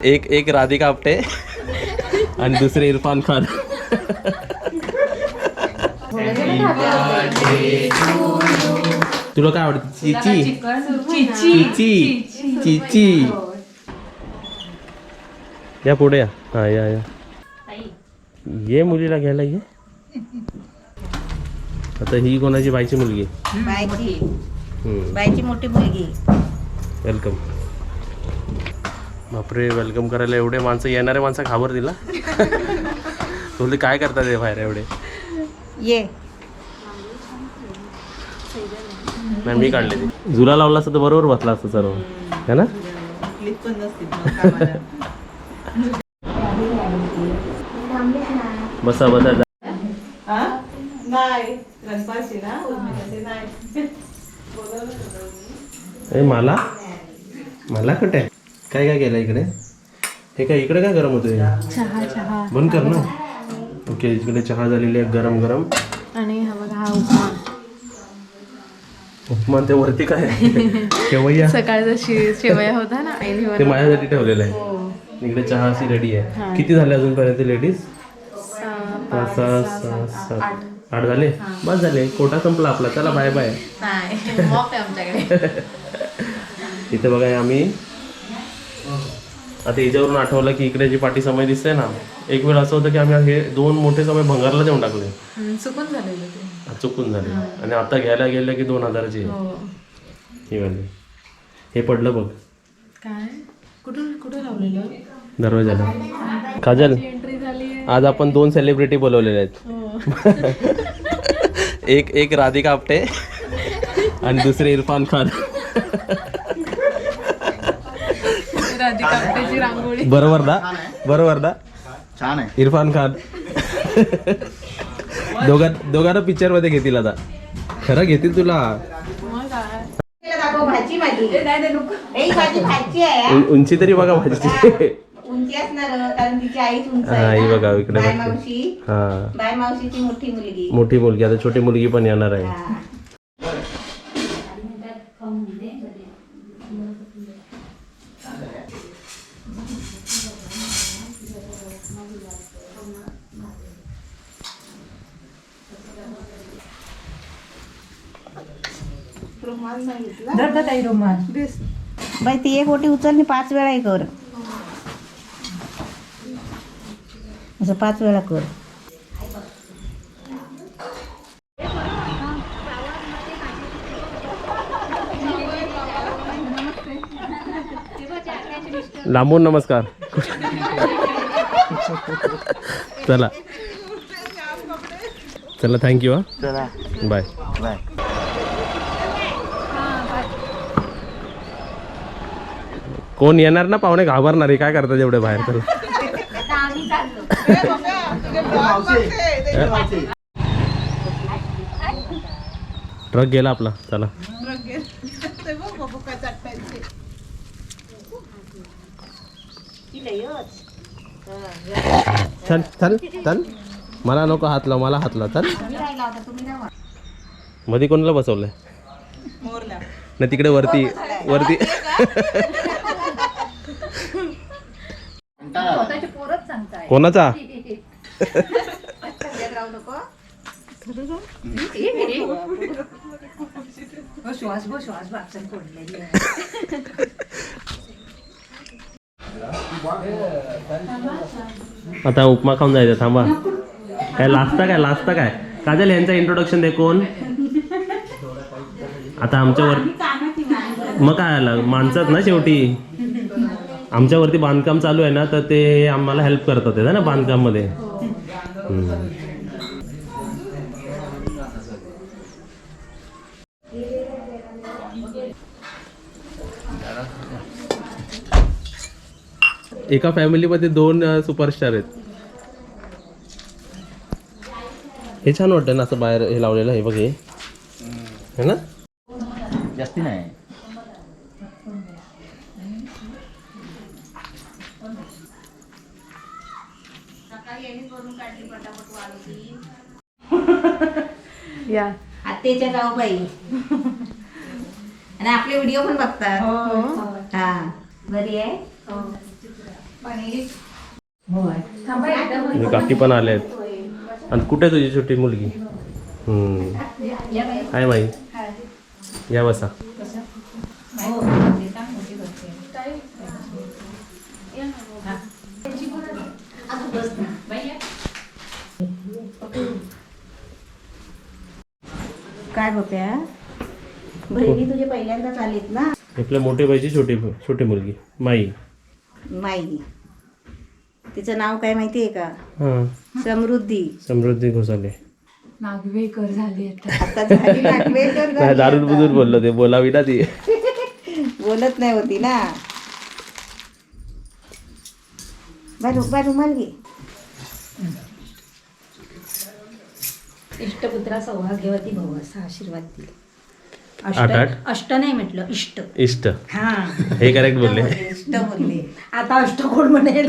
एक राधिका आपटे आणि दुसरे इरफान खान. तुला काय आवडतं? चिची चिची चिची. या पुढे या. हा या या ये मुलीला घ्यायला ये. आता ही कोणाची बाईची मुलगी? बाईची मोठी मुलगी. वेलकम. बापरे, वेलकम करायला एवढे माणसं, येणारे माणसं घाबर दिला. बोलले काय करतात हे बाहेर एवढे? ये नाही मी काढले ते. झुला लावला असतं तर बरोबर बसला असतं सर्व, है ना? बसा बसा. मला मला कुठे काय काय केलं इकडे? हे काय इकडे काय गरम होतं? चहा चहा बंद कर ना. ओके, इकडे चहा झालेली आहे गरम गरम. आणि हा बघा हा उपमा. उपमा ते वरती काय शेवया? सकाळचा शेवया होता ना आईने ते माझ्यासाठी ठेवलेलं आहे. इकडे चहा अशी रेडी आहे. किती झाले अजूनपर्यंत लेडीज? 5 6 7 8 झाले. बस झाले, कोटा संपला आपला. चला बाय बाय. इथे बघा आम्ही आता याच्यावरून आठवलं की इकडे जी पाठी समय दिसते ना, एक वेळ असं होतं की आम्ही हे 2 मोठे समय भंगारला देऊन टाकले. चुकून झालेलं ते. चुकून झाले. आणि आता घ्यायला गेलं की 2000ची ही वाली. हे पडलं बघ काय कुठे लावलेलं दरवाजाला. काजल, एंट्री झाली. आज आपण 2 सेलिब्रिटी बोलवलेले आहेत. एक राधिका आपटे आणि दुसरे इरफान खान. राधिका आपटेची रांगोळी. बरोबर ना? बरोबर ना? छान आहे. इरफान खान. दोघांना पिक्चर मध्ये घेतील आता. खरं घेतील तुला. भाजी माझी भाजी खायची आहे. उंची तरी बघा भाजीची. उंची असणार कारण तिची आईच उंच हा आहे ही ना. बघा इकडे बाय बघते. मावशी. हा बाय मावशीची मोठी मुलगी. मोठी मुलगी. आता छोटी मुलगी पण येणार आहे. हा. बाई ती एक ओटी उचल आणि 5 वेळा हे कर. असं 5 वेळा कर. लांबून नमस्कार. चला चला, थँक्यू. हा चला बाय बाय. कोण येणार ना पाहुणे घाबरणार आहे. काय करतात एवढे बाहेर? चला. ट्रक गेला आपला. चला चल चल चल. मला नको हात लाव. मला हात लाव. चल. मध्ये कोणाला बसवलंय? नाही तिकडे वरती वरती. कोणाचा? आता उपमा खाऊन जायचं. थांबा. काय लाजता काय? काजल यांचा इंट्रोडक्शन दे. कोण आता आमच्यावर? मग काय आलं, माणसात ना शेवटी. आमच्यावरती बांधकाम चालू आहे ना, तर ते आम्हाला हेल्प करतात आहे ना बांधकाम मध्ये. एका फॅमिलीमध्ये 2 सुपरस्टार आहेत. हे छान वाटतं ना असं बाहेर हे लावलेलं. हे बघ हे है ना? जास्ती नाही. या आत्याच्या जाऊबाई आणि आपले व्हिडिओ पण बघतात. हा बरी आहे. म्हणजे काकी पण आले आहेत. आणि कुठे तुझी छोटी मुलगी? आहे माई, या बसा. काय बघ्या बहिणी तुझे पहिल्यांदाच आलीत ना. आपल्या मोठे बाईची छोटी मुलगी माई. माई, तिचं नाव काय माहिती आहे का? हा, समृद्धी घोसाले. नागवेकर झाली आता. आता झाली नागवेकर नाही, झाली दारून आता. बुजून बोललो ते, बोलावी ना ती. बोलत नाही होती ना. बाय रुमाल घे. इष्टपुत्रा सौभाग्यवती भव असा आशीर्वाद दिले. आठ. अष्ट नाही म्हटलं, इष्ट. हा, हे करेक्ट बोलले. इष्ट बोलले. आता अष्ट कोण म्हणेल?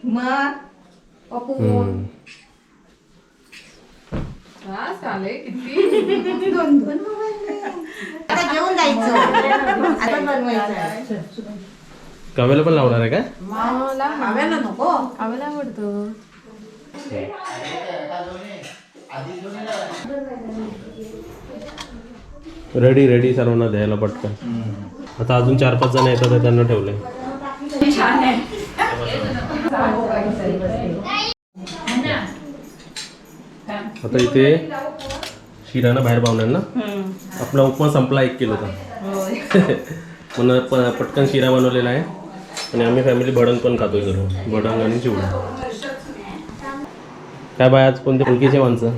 मग चालेल किती दोन आता घेऊन जायचं. आता बनवायचं. कवेला पण लावणार आहे का? खाव्याला नको. खावायला आवडतो. रेडी सर्वांना द्यायला पटकन. आता अजून 4-5 जण येतात, त्यांना ठेवलंय. आता इथे शिराना बाहेर पाहुण्यांना आपला उपमा संपला 1 किलोचा. म्हणून पटकन शिरा बनवलेला आहे. आणि आम्ही फॅमिली भडंग पण खातोय सर्व, भडंग आणि चिवडा. काय बाय, आज कोणते फुलकीचे माणसं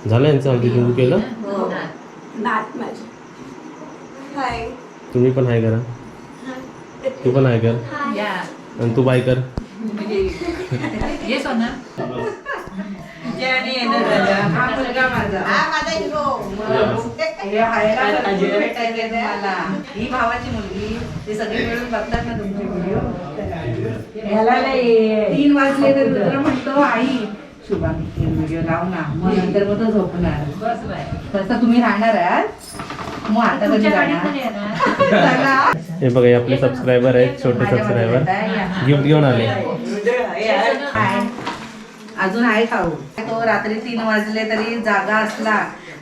झालं यांचं हल्दी कुंकू केलं? तुम्ही पण हाय करा. तू पण हाय कर. आणि तू बाय कर. ही भावाची मुलगी, ते सगळे मिळून बघतात ना तुमचे व्हिडिओ. 3 वाजले तर रुद्र म्हणतो आई शुभांगी व्हिडिओ लाव ना, मग नंतर मग तो झोपणार. तसं तुम्ही राहणार आहात. मग आता कधी जाणार? हे बघा, हे आपले सबस्क्रायबर आहेत, छोटे सबस्क्रायबर गिफ्ट घेऊन आले. अजून आहे खाऊ. तो रात्री 3 वाजले तरी जागा असला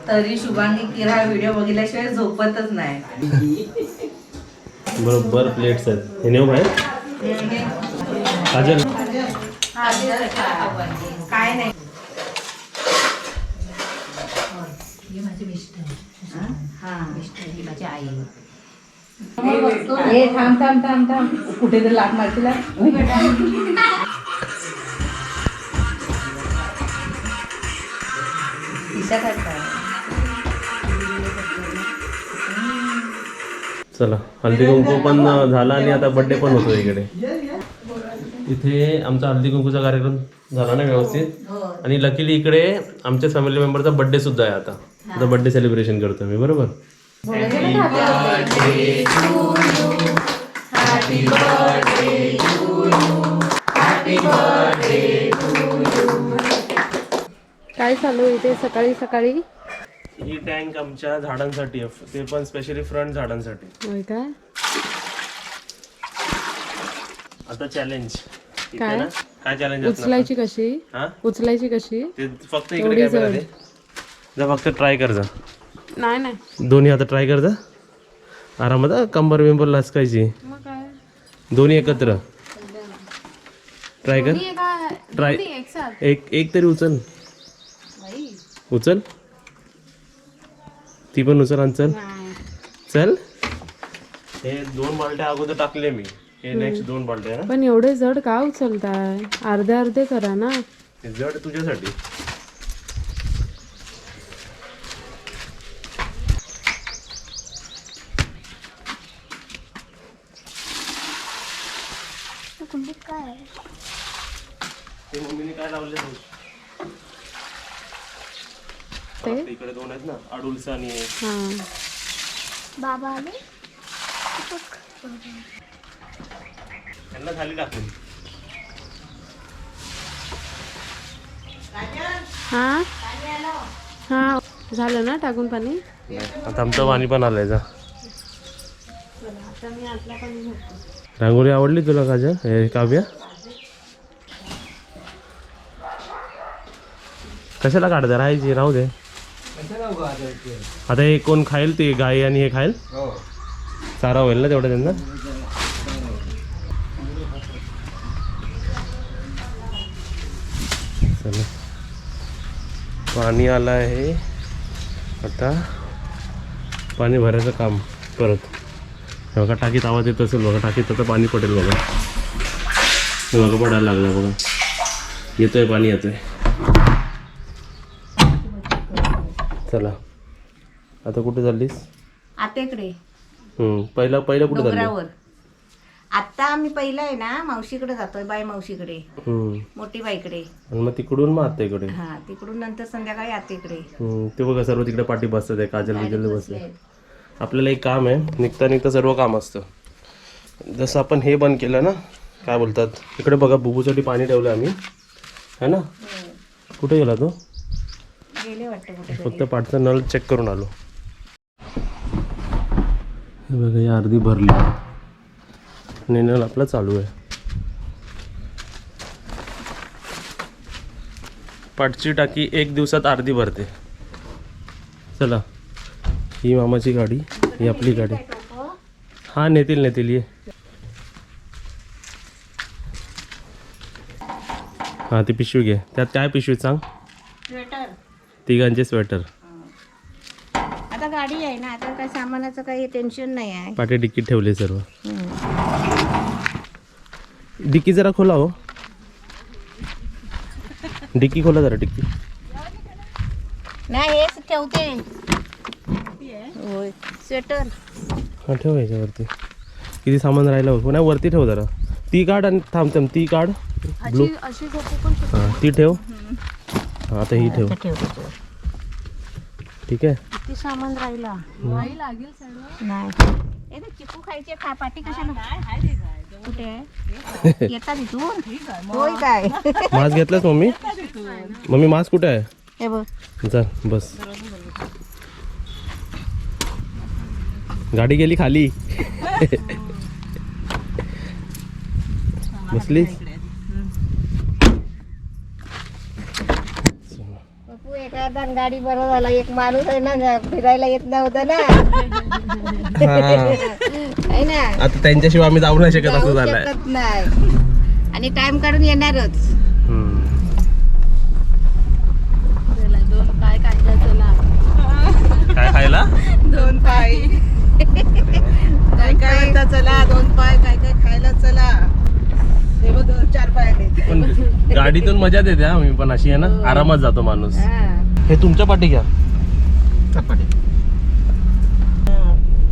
तरी शुभांगी किरा व्हिडिओ बघितल्याशिवाय झोपतच नाही. बरोबर प्लेट्स आहेत. हे नेऊ बाहेर. काजल काय नाही. हे थांब कुठे तर लाट मारशील. चला, हल्दी कुंकू पण झाला आणि आता बर्थडे पण होतो इकडे. इथे आमचा हल्दी कुंकूचा कार्यक्रम झाला ना व्यवस्थित. आणि लकीली इकडे आमच्या फॅमिली मेंबरचा बर्थडे सुद्धा आहे. आता बर्थडे सेलिब्रेशन करतो मी, बरोबर. काय चालू इथे सकाळी सकाळी? ही टँक आमच्या झाडांसाठी आहे, ते पण स्पेशली फ्रंट झाडांसाठी. होय काय? आता चॅलेंज काय? काय चॅलेंज उचलायची कशी? हा, उचलायची कशी? ते फक्त इकडे कॅमेरा दे जा, फक्त ट्राय कर जा. नाही दोन्ही आता ट्राय कर जा आरामात. कंबर बिंबर लचकायची, मग काय? दोन्ही एकत्र ट्राय कर. ट्राय एक तरी उचल. ती पण उचल आणि चल. चल, हे 2 बालट्या अगोदर टाकले मी. हे नेक्स्ट 2 बालट्या ना. पण एवढे जड का उचलताय? अर्धे अर्धे करा ना. हे जड तुझ्यासाठी. ते मम्मीने काय लावले ते इकडे 2 आहेत ना, अडुलसा आणि बाबा आले. त्यांना खाली टाकून. हा झालं ना टाकून पाणी. आता आमचं पाणी पण आलंय जा. रांगोळी आवडली तुला काजल हे काव्या? कशाला काढता राहायची राहू दे. आता हे कोण खाईल ते गाई आणि हे खाईल चारा होईल ना तेवढं त्यांना. चला पाणी आलं आहे आता पाणी भरायचं काम परत. बघा टाकीत आवाज येत असेल बघा टाकीत आता पाणी पडेल बघा. बघा पडायला लागलं बघा येतोय पाणी येतोय. चला आता कुठे चाललीस? आत्याकडे पहिलं कुठे चालली? डोंगरावर. आता आम्ही पहिलं आहे ना मावशीकडे जातोय बाई मावशीकडे मोठी बाईकडे आणि मग तिकडून मग आत्याकडे. हा तिकडून नंतर संध्याकाळी आत्याकडे. ते बघा सर्व तिकडे पाठी बसतात आहे काजल बिजल बसले. आपल्याला एक काम आहे निघता निघता सर्व काम असतं. जसं आपण हे बंद केलं ना काय बोलतात इकडे बघा बुबूसाठी पाणी ठेवलं आम्ही है ना. कुठे गेला तो? गेले वाटतं कुठे. फक्त पाठचा नळ चेक करून आलो. हे बघा ही अर्धी भरली आणि नळ आपला चालू आहे. पाठची टाकी 1 दिवसात अर्धी भरते. चला ही मामाची गाडी ही आपली गाडी. हा नेतील ये. हा ती पिशवी घे. त्यात काय पिशवीत सांग? स्वेटर. तिघांचे स्वेटर. आता गाडी आहे ना आता काय सामानाचं काही टेन्शन नाही आहे. पाठी डिक्कीत ठेवले सर्व. डिक्की जरा खोला हो. डिक्की खोला जरा डिक्की. नाही हेच ठेवते. होय स्वेटर. हा ठेव ह्याच्यावरती. किती सामान राहिलं बघ नाही वरती ठेव जरा. ती काढ आणि थांब ती काढ ब्लू. हां ती ठेव. हां आता ही ठेव. ठीक आहे. किती सामान राहिला नाही. चिकू खायचे पाटी कशाला कुठे आहे? येतात इथून होय काय? मास्क घेतलास मम्मी मास्क कुठे आहे? हे बघ चल बस. गाडी गेली खाली. बसली. पप्पू एखादा गाडी बरं झाला. एक माणूस आहे ना फिरायला येत नव्हता ना आहे ना. आता त्यांच्याशिवाय आम्ही जाऊ नाही शकत असं जाऊ झालंय. शकत नाही आणि टाइम काढून येणारच. काय खायला? 2 पाय काय काय म्हणता चला 2 पाय काय काय खायला चला. हे बघ 4 पाय पण गाडीतून मजा देते हा मी पण अशी आहे ना आरामात जातो माणूस. हे तुमच्या पाठी घ्या.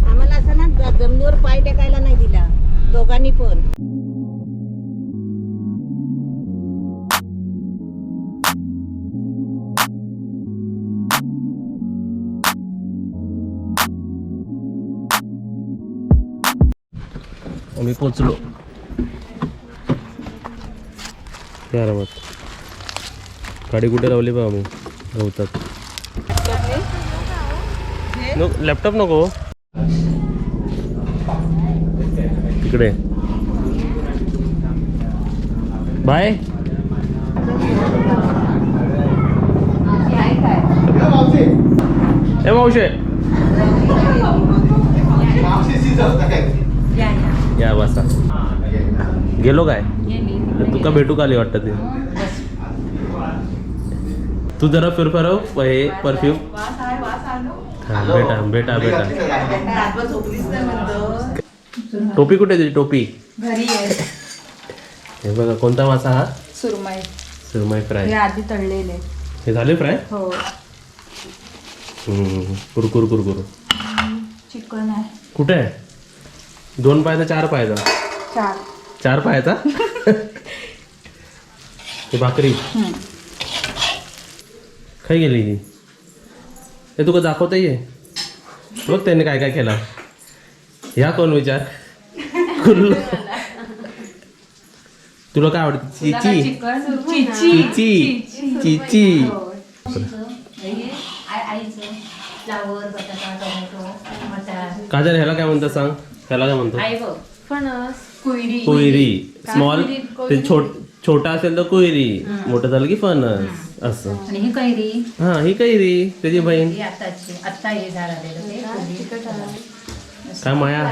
आम्हाला असं ना जमिनीवर पाय टेकायला नाही दिला दोघांनी पण. आम्ही पोचलो आरामात. गाडी कुठे लावली बा आम्ही गवतात. लॅपटॉप नको तिकडे. बाय. ए मावशे या बसा. गेलो काय? तुका भेटू का आली वाटतं ते. तू जरा फिरफरव हे परफ्यूम. बेटा टोपी कुठे तुझी टोपी? घरी आहे. हे बघा कोणता मासा हा? सुरमई फ्राय. आधी तळलेले. हे झाले फ्राय? हो. कुरकुर चिकन आहे. कुठे आहे? 2 पायाचा 4 पायाचा? 4 पायाचा. ही भाकरी खाई गेली ही. हे तुका दाखवता ये बघ त्याने काय काय केलं. ह्या कोण विचार कुल्लू. तुला काय आवडतं? चिची. काजल ह्याला काय म्हणतात सांग? त्याला काय म्हणतो? फणस. कोयरी. स्मॉल ते छोटा असेल तर कोयरी, मोठं झालं की फणस असं. आणि ही कैरी हा ही कैरी त्याची बहीण. ही आत्ता हे झाड आलेलं ते काय माया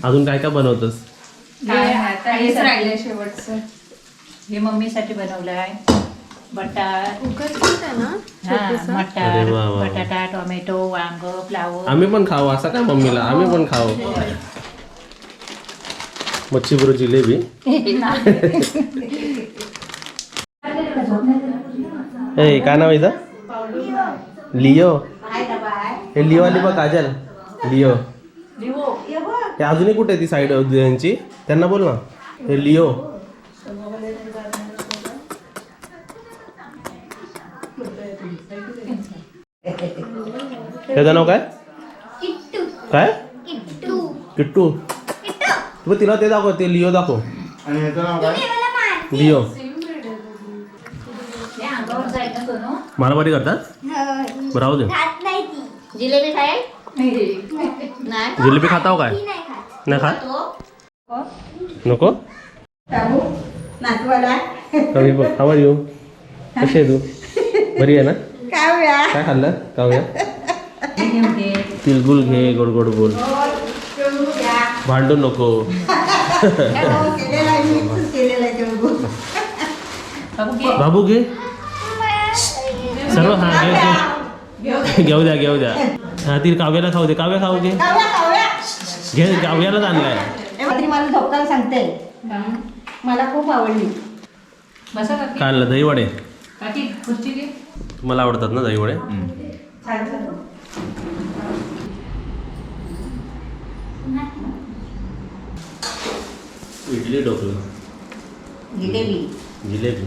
अजून काय काय बनवतोस? हेच राहिले शेवटचं. हे मम्मीसाठी बनवलंय. बटाट, मटार, अरे वा वा. बटाटा, टोमॅटो, वांग, फ्लावर. आम्ही पण खाऊ असं काय मम्मीला, आम्ही पण खाऊ. मच्छी बरोबर जिलेबी. ए काय नाव आहे इथं? लिओ. हे लिओ आली बघ काजल. लिओ. हे अजूनही कुठे ती साईड यांची त्यांना बोल ना. हे लिओ. त्याचं नाव काय? काय? किट्टू. तू तिला ते दाखव, ते लिओ दाखव. आणि ह्याचं नाव काय? लिओ. हे अंगावर जाईल ना दोन. मारामारी करतात? बरं, राहू दे. जिलेबी खाय नाही जिलेबी खाताव काय? नाही खात? नको? कमी बघ. हावर येऊ. कशी आहे तू? बरी आहे ना? काय खाल्लं काव्या? तिलगुल घे, गोड गोड बोल. भांडू नको. बाबू घे सर्व. हा घे घेऊ द्या घेऊ द्या. हा ती काव्याला खाऊ दे. काव्या खाऊ घे. घे काव्यालाच आणलाय. मला झोपताना सांगते मला खूप आवडली. बसा काकी. काय आणलं? दहीवडे. काकी खुर्ची घे. मला आवडतात ना दहीवडे. इडली ढोकळा जिलेबी. जिलेबी.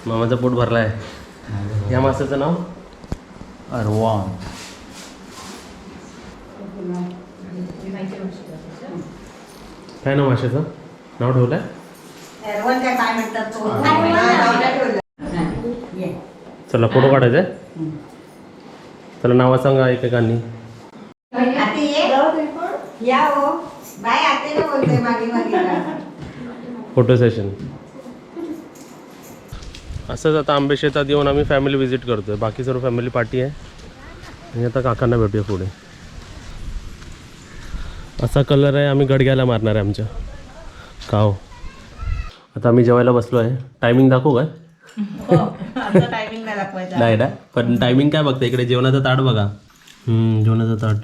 मामाचं पोट भरलाय. या मासाचं नाव? अरवान. काय नाव माशाचं? नाव ठेवलंय? काय म्हणतात चला फोटो काढायचा आहे. चला नावा सांगा एकेकांनी. Photo session. असंच आता आंबे शेतात येऊन आम्ही फॅमिली व्हिजिट करतोय. बाकी सर्व फॅमिली पार्टी आहे. आणि आता काकांना भेटूया पुढे. असा कलर आहे. आम्ही गडग्याला मारणार आहे आमच्या काव. आता आम्ही जेवायला बसलो आहे. टायमिंग दाखवू काय? टायमिंग नाही दाखवायचा. नाही ना, पण टायमिंग काय बघता इकडे? जेवणाचं ताट बघा. जेवणाचं ताट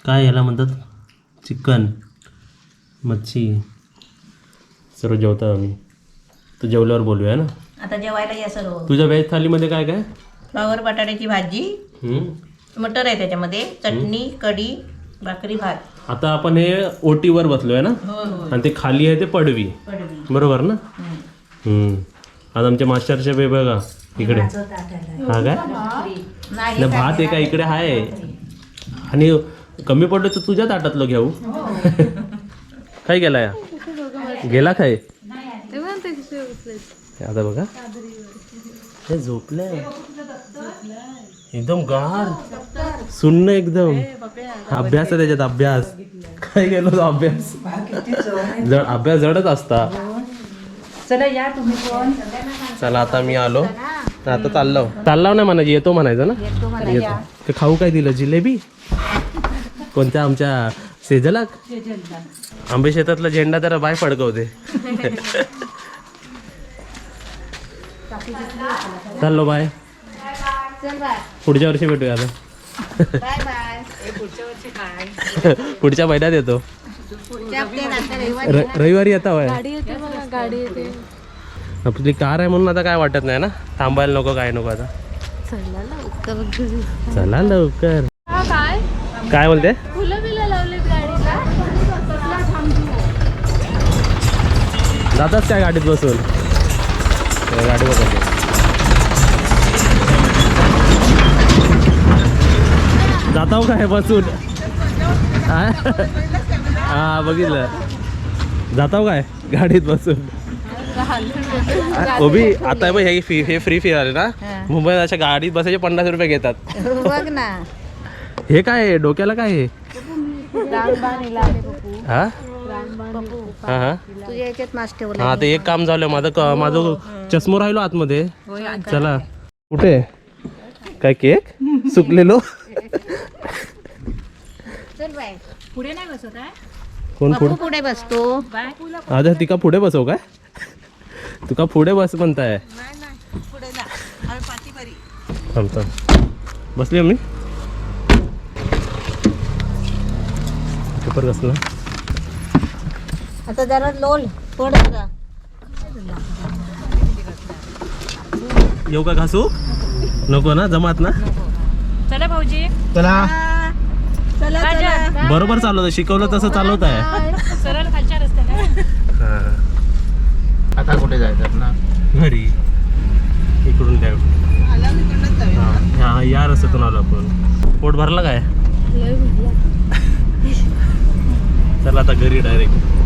काय याला म्हणतात? चिकन, मच्छी सर्व जेवतो आम्ही. तर जेवल्यावर बोलूया ना. आता जेवायला या सर्व. तुझ्या व्हेज थालीमध्ये काय काय? फ्लावर बटाट्याची भाजी, मटर आहे त्याच्यामध्ये, चटणी, कढी, भाकरी, भात. आता आपण हे ओटीवर बसलोय ना, आणि ते खाली आहे ते पडवी. बरोबर ना? आज आमचे मास्टर शेफ आहे बघा इकडे. हा काय नाही भात आहे का इकडे आहे. आणि कमी पडलं तर तुझ्या ताटातलं घेऊ. काय गेला या? गेला काय? आता बघा हे झोपलंय एकदम गार सुन्न एकदम. अभ्यास आहे त्याच्यात. अभ्यास काय गेलो तो अभ्यास. अभ्यास जडच असता. चला या तुम्ही पण. चला आता मी आलो. आता चाललो नाही म्हणायचं, येतो म्हणायचं ना. येतो. ते खाऊ काय दिलं? जिलेबी. कोणत्या? आमच्या सेजलाक. आंबे शेतातला झेंडा तर बाय फडकवते. चाललो बाय. पुढच्या वर्षी भेटूया आता. पुढच्या महिन्यात येतो. रविवारी येता होय. गाडी येते बघा, गाडी येते. आपली कार आहे म्हणून आता काय वाटत नाही ना. थांबायला नको काय नको. आता चला लवकर. काय काय बोलते? फुलं बिलं लावलेत गाडीला. जातात त्या गाडीत बसून. गाडी बघा जाताव काय बसून. हा बघितलं. जाताव काय गाडीत बसून. ओबी आता बघ हे फ्री फीर आले ना मुंबईत. अशा गाडीत बसायचे 50 रुपये घेतात. बघ ना. हे काय डोक्याला काय आहे? हा हा हा तुझ्या याच्यात मास ठेवला हा ते एक काम झालं माझं चष्मो राहिलो आतमध्ये. चला कुठे काय केक सुकलेलो चल बाय पुढे नाही बसत आहे कोण पुढे पुढे बसतो आता तिका पुढे बसव काय तुका पुढे बस म्हणताय थांब बसली आम्ही पेपर कसला आता जरा लोल थोड जरा येऊ का घासू नको ना जमात ना चला भाऊजी चला चला चला बरोबर चालवत शिकवलं तसं चालवत आहे सरळ खालच्या रस्त्याला आता कुठे जायचं ना घरी इकडून त्या हा या रस्त्यातून आलो आपण पोट भरला काय चला आता घरी डायरेक्ट